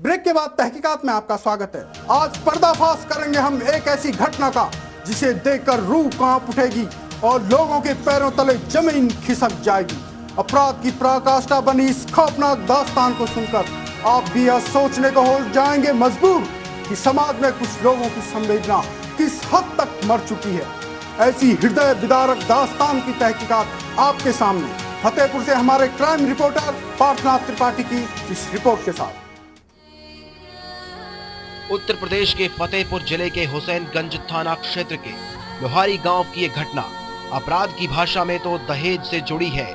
Break के बाद तहकीकात में आपका स्वागत है। आज पर्दाफाश करेंगे हम एक ऐसी घटना का जिसे देखकर रूह कांप उठेगी और लोगों के पैरों तले जमीन खिसक जाएगी। अपराध की पराकाष्ठा बनी इस खौफनाक दास्तान को सुनकर आप भी यह सोचने को हो जाएंगे मजबूर कि समाज में कुछ लोगों की संवेदना किस हद तक मर चुकी है। ऐसी हृदय विदारक दास्तान की तहकीकात आपके सामने फतेहपुर से हमारे क्राइम रिपोर्टर पार्थनाथ त्रिपाठी की इस रिपोर्ट के साथ। उत्तर प्रदेश के फतेहपुर जिले के हुसैनगंज थाना क्षेत्र के लोहारी गांव की ये घटना अपराध की भाषा में तो दहेज से जुड़ी है,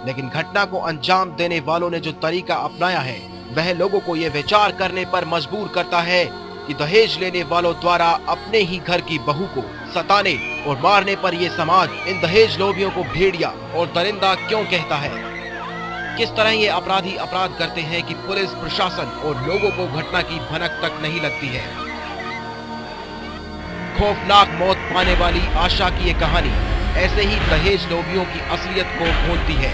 लेकिन घटना को अंजाम देने वालों ने जो तरीका अपनाया है वह लोगों को ये विचार करने पर मजबूर करता है कि दहेज लेने वालों द्वारा अपने ही घर की बहू को सताने और मारने पर ये समाज इन दहेज लोभियों को भेड़िया और दरिंदा क्यों कहता है। किस तरह ये अपराधी अपराध करते हैं कि पुलिस प्रशासन और लोगों को घटना की भनक तक नहीं लगती है। खौफनाक मौत पाने वाली आशा की ये कहानी ऐसे ही दहेज लोभियों की असलियत को खोलती है।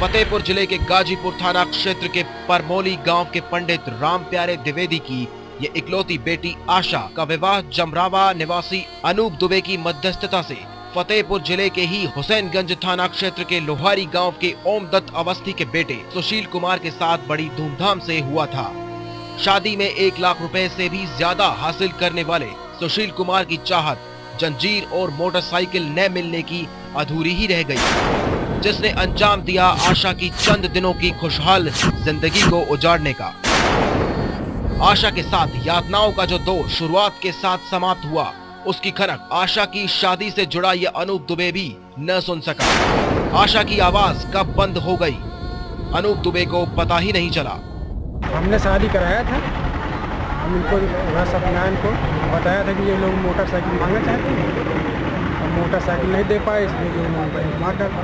फतेहपुर जिले के गाजीपुर थाना क्षेत्र के परमोली गांव के पंडित राम प्यारे द्विवेदी की ये इकलौती बेटी आशा का विवाह जमरावा निवासी अनूप दुबे की मध्यस्थता से फतेहपुर जिले के ही हुसैनगंज थाना क्षेत्र के लोहारी गांव के ओमदत्त अवस्थी के बेटे सुशील कुमार के साथ बड़ी धूमधाम से हुआ था। शादी में 1 लाख रुपए से भी ज्यादा हासिल करने वाले सुशील कुमार की चाहत जंजीर और मोटरसाइकिल न मिलने की अधूरी ही रह गई, जिसने अंजाम दिया आशा की चंद दिनों की खुशहाल जिंदगी को उजाड़ने का। आशा के साथ यातनाओं का जो दौर शुरुआत के साथ समाप्त हुआ, उसकी खनक आशा की शादी से जुड़ा ये अनूप दुबे भी न सुन सका। आशा की आवाज कब बंद हो गई, अनूप दुबे को पता ही नहीं चला। हमने शादी कराया था, हम इनको को बताया था कि ये लोग मोटरसाइकिल मांगना चाहते हैं, हम मोटरसाइकिल नहीं दे पाए, इसलिए मार डाला।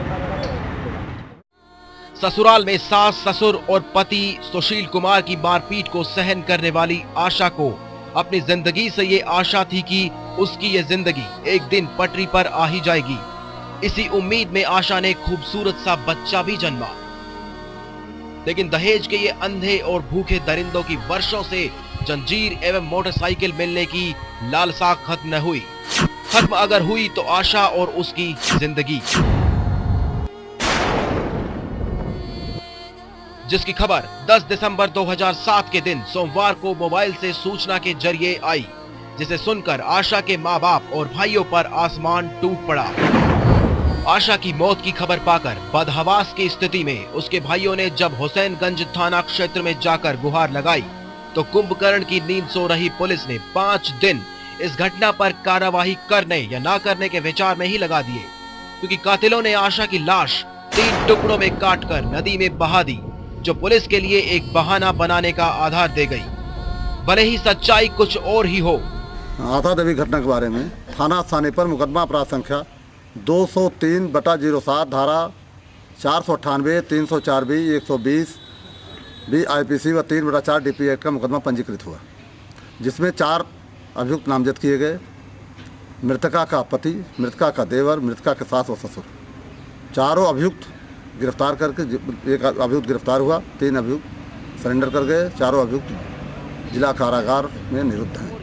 ससुराल में सास, ससुर और पति सुशील कुमार की मारपीट को सहन करने वाली आशा को अपनी जिंदगी से ये आशा थी कि उसकी ये जिंदगी एक दिन पटरी पर आ ही जाएगी। इसी उम्मीद में आशा ने खूबसूरत सा बच्चा भी जन्मा, लेकिन दहेज के ये अंधे और भूखे दरिंदों की वर्षों से जंजीर एवं मोटरसाइकिल मिलने की लालसा खत्म न हुई। खत्म अगर हुई तो आशा और उसकी जिंदगी, जिसकी खबर 10 दिसंबर 2007 के दिन सोमवार को मोबाइल से सूचना के जरिए आई, जिसे सुनकर आशा के माँ बाप और भाइयों पर आसमान टूट पड़ा। आशा की मौत की खबर पाकर बदहवास की स्थिति में उसके भाइयों ने जब हुसैनगंज थाना क्षेत्र में जाकर गुहार लगाई तो कुंभकर्ण की नींद सो रही पुलिस ने 5 दिन इस घटना पर कार्यवाही करने या ना करने के विचार में ही लगा दिए, क्योंकि कातिलों ने आशा की लाश 3 टुकड़ों में काटकर नदी में बहा दी, जो पुलिस के लिए एक बहाना बनाने का आधार दे गई, भले ही सच्चाई कुछ और ही हो। आशा देवी घटना के बारे में थाना स्थानीय पर मुकदमा अपराध संख्या 203/07 धारा 498, 304B, 120B IPC व 3/4 DP एक्ट का मुकदमा पंजीकृत हुआ, जिसमें 4 अभियुक्त नामजद किए गए। मृतका का पति, मृतका का देवर, मृतका के सास और ससुर, चारों अभियुक्त गिरफ्तार करके एक अभियुक्त गिरफ्तार हुआ, 3 अभियुक्त सरेंडर कर गए। चारों अभियुक्त जिला कारागार में निरुद्ध हैं।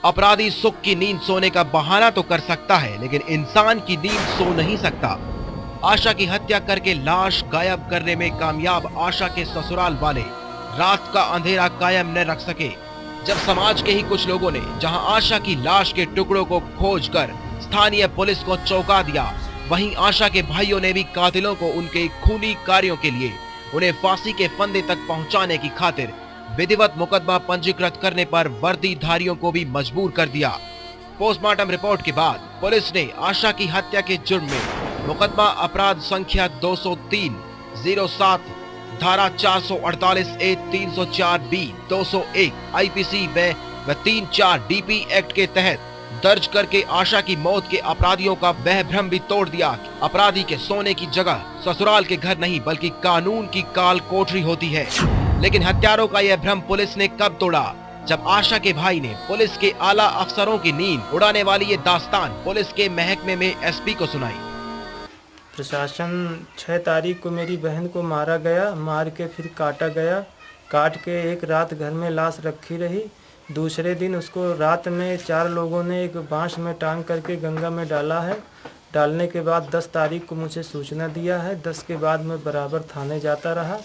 अपराधी सुख की नींद सोने का बहाना तो कर सकता है, लेकिन इंसान की नींद सो नहीं सकता। आशा की हत्या करके लाश गायब करने में कामयाब आशा के ससुराल वाले रात का अंधेरा कायम न रख सके, जब समाज के ही कुछ लोगों ने जहां आशा की लाश के टुकड़ों को खोजकर स्थानीय पुलिस को चौंका दिया, वहीं आशा के भाइयों ने भी कातिलों को उनके खूनी कार्यों के लिए उन्हें फांसी के फंदे तक पहुंचाने की खातिर विधिवत मुकदमा पंजीकृत करने पर वर्दीधारियों को भी मजबूर कर दिया। पोस्टमार्टम रिपोर्ट के बाद पुलिस ने आशा की हत्या के जुर्म में मुकदमा अपराध संख्या 203/07 धारा 448A, 304B, 201 IPC व 34 DP एक्ट के तहत दर्ज करके आशा की मौत के अपराधियों का वह भ्रम भी तोड़ दिया कि अपराधी के सोने की जगह ससुराल के घर नहीं बल्कि कानून की काल कोठरी होती है। लेकिन हत्यारों का यह भ्रम पुलिस ने कब तोड़ा, जब आशा के भाई ने पुलिस के आला अफसरों की नींद उड़ाने वाली ये दास्तान पुलिस के महकमे में SP को सुनाई। प्रशासन 6 तारीख को मेरी बहन को मारा गया, मार के फिर काटा गया, काट के एक रात घर में लाश रखी रही। दूसरे दिन उसको रात में 4 लोगों ने एक बांस में टांग करके गंगा में डाला है। डालने के बाद 10 तारीख को मुझे सूचना दिया है। 10 के बाद मैं बराबर थाने जाता रहा,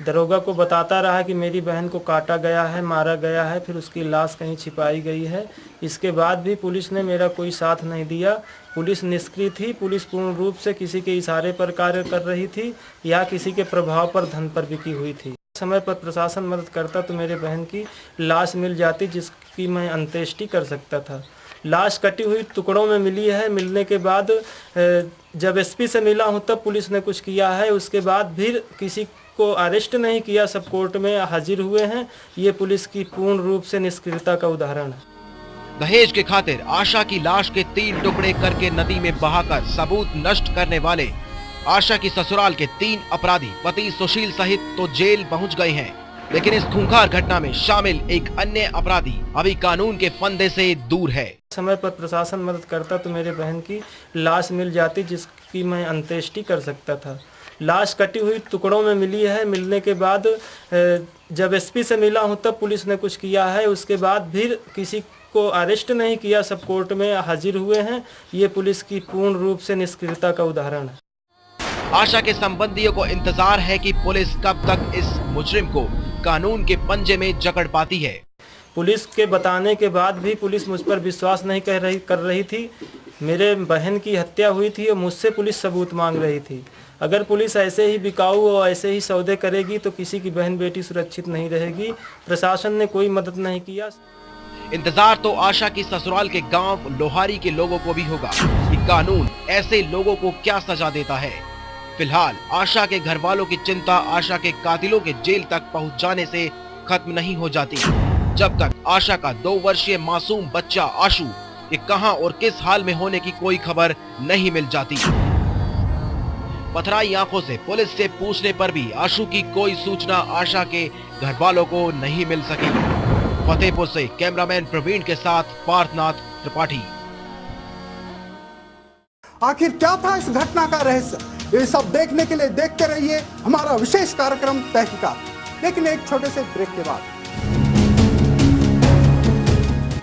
दरोगा को बताता रहा कि मेरी बहन को काटा गया है, मारा गया है, फिर उसकी लाश कहीं छिपाई गई है। इसके बाद भी पुलिस ने मेरा कोई साथ नहीं दिया। पुलिस निष्क्रिय थी। पुलिस पूर्ण रूप से किसी के इशारे पर कार्य कर रही थी या किसी के प्रभाव पर धन पर बिकी हुई थी। समय पर प्रशासन मदद करता तो मेरे बहन की लाश मिल जाती, जिसकी मैं अंत्येष्टि कर सकता था। लाश कटी हुई टुकड़ों में मिली है। मिलने के बाद जब एसपी से मिला हूँ तब पुलिस ने कुछ किया है। उसके बाद फिर किसी को अरेस्ट नहीं किया, सब कोर्ट में हाजिर हुए हैं। ये पुलिस की पूर्ण रूप से निष्क्रियता का उदाहरण है। दहेज के खातिर आशा की लाश के 3 टुकड़े करके नदी में बहाकर सबूत नष्ट करने वाले आशा की ससुराल के 3 अपराधी पति सुशील सहित तो जेल पहुंच गए हैं, लेकिन इस खूंखार घटना में शामिल एक अन्य अपराधी अभी कानून के फंदे से दूर है। समय पर प्रशासन मदद करता तो मेरे बहन की लाश मिल जाती, जिसकी मैं अंत्येष्टि कर सकता था। लाश कटी हुई टुकड़ों में मिली है। मिलने के बाद जब एसपी से मिला हूँ तब पुलिस ने कुछ किया है। उसके बाद फिर किसी को अरेस्ट नहीं किया, सब कोर्ट में हाजिर हुए हैं। ये पुलिस की पूर्ण रूप से निष्क्रियता का उदाहरण है। आशा के संबंधियों को इंतजार है कि पुलिस कब तक इस मुजरिम को कानून के पंजे में जकड़ पाती है। पुलिस के बताने के बाद भी पुलिस मुझ पर विश्वास नहीं कर रही थी। मेरे बहन की हत्या हुई थी और मुझसे पुलिस सबूत मांग रही थी। अगर पुलिस ऐसे ही बिकाऊ और ऐसे ही सौदे करेगी तो किसी की बहन बेटी सुरक्षित नहीं रहेगी। प्रशासन ने कोई मदद नहीं किया। इंतजार तो आशा की ससुराल के गांव लोहारी के लोगों को भी होगा कि कानून ऐसे लोगों को क्या सजा देता है। फिलहाल आशा के घर वालों की चिंता आशा के कातिलों के जेल तक पहुंच जाने से खत्म नहीं हो जाती, जब तक आशा का 2 वर्षीय मासूम बच्चा आशु के कहां और किस हाल में होने की कोई खबर नहीं मिल जाती। पथराई आंखों से पुलिस से पूछने पर भी आशु की कोई सूचना आशा के घर वालों को नहीं मिल सकी। फतेहपुर से कैमरामैन प्रवीण के साथ पार्थनाथ त्रिपाठी। आखिर क्या था इस घटना का रहस्य? ये सब देखने के लिए देखते रहिए हमारा विशेष कार्यक्रम तहकीकात, लेकिन एक छोटे से ब्रेक के बाद।